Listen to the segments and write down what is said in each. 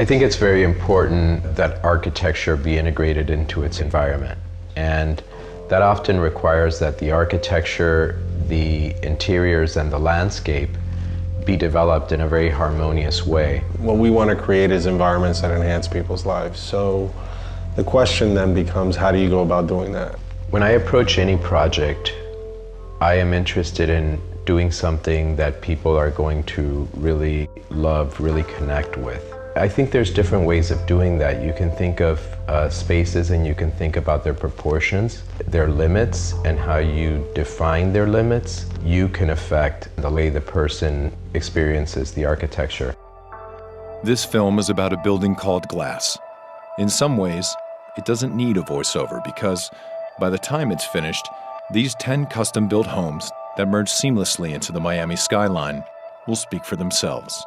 I think it's very important that architecture be integrated into its environment. And that often requires that the architecture, the interiors, and the landscape be developed in a very harmonious way. What we want to create is environments that enhance people's lives. So the question then becomes, how do you go about doing that? When I approach any project, I am interested in doing something that people are going to really love, really connect with. I think there's different ways of doing that. You can think of spaces and you can think about their proportions, their limits, and how you define their limits. You can affect the way the person experiences the architecture. This film is about a building called Glass. In some ways, it doesn't need a voiceover because by the time it's finished, these 10 custom-built homes that merge seamlessly into the Miami skyline will speak for themselves.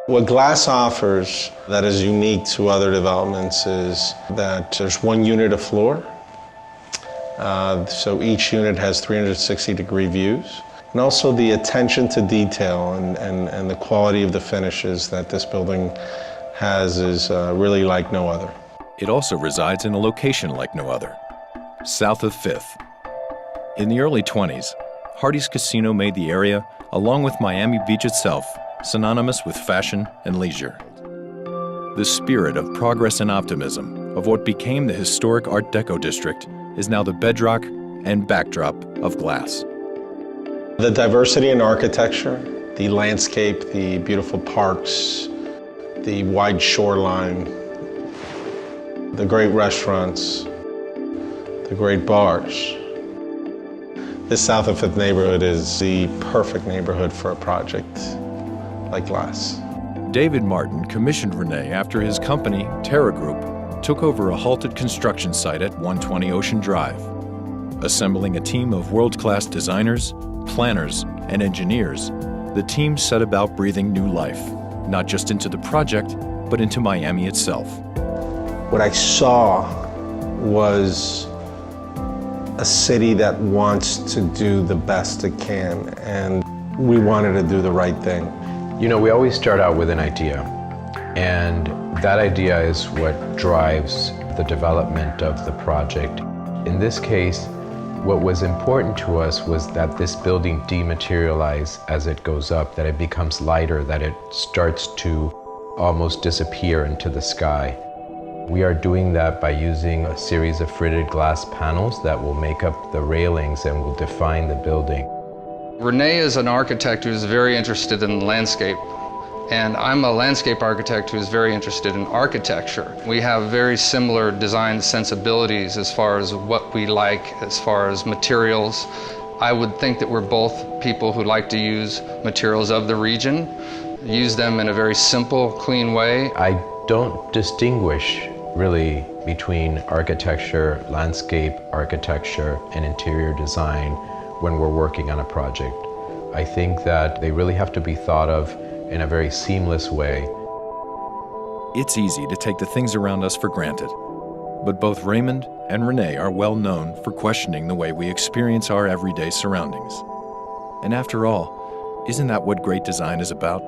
What Glass offers that is unique to other developments is that there's one unit of floor. So each unit has 360-degree views. And also the attention to detail and the quality of the finishes that this building has is really like no other. It also resides in a location like no other, south of 5th. In the early 20s, Hardee's Casino made the area, along with Miami Beach itself, synonymous with fashion and leisure. The spirit of progress and optimism of what became the historic Art Deco district is now the bedrock and backdrop of Glass. The diversity in architecture, the landscape, the beautiful parks, the wide shoreline, the great restaurants, the great bars. This South of 5th neighborhood is the perfect neighborhood for a project like Glass. David Martin commissioned Rene after his company, Terra Group, took over a halted construction site at 120 Ocean Drive. Assembling a team of world-class designers, planners, and engineers, the team set about breathing new life, not just into the project, but into Miami itself. What I saw was a city that wants to do the best it can, and we wanted to do the right thing. You know, we always start out with an idea, and that idea is what drives the development of the project. In this case, what was important to us was that this building dematerialize as it goes up, that it becomes lighter, that it starts to almost disappear into the sky. We are doing that by using a series of fritted glass panels that will make up the railings and will define the building. Rene is an architect who's very interested in landscape, and I'm a landscape architect who's very interested in architecture. We have very similar design sensibilities as far as what we like, as far as materials. I would think that we're both people who like to use materials of the region, use them in a very simple, clean way. I don't distinguish really between architecture, landscape architecture, and interior design when we're working on a project. I think that they really have to be thought of in a very seamless way. It's easy to take the things around us for granted, but both Raymond and Rene are well known for questioning the way we experience our everyday surroundings. And after all, isn't that what great design is about?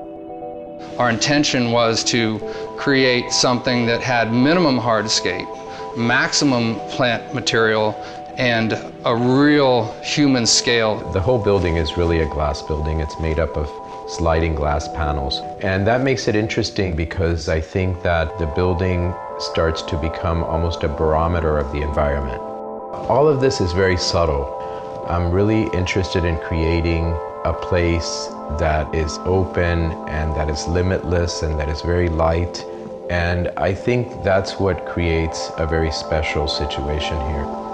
Our intention was to create something that had minimum hardscape, maximum plant material, and a real human scale. The whole building is really a glass building. It's made up of sliding glass panels. And that makes it interesting because I think that the building starts to become almost a barometer of the environment. All of this is very subtle. I'm really interested in creating a place that is open and that is limitless and that is very light. And I think that's what creates a very special situation here.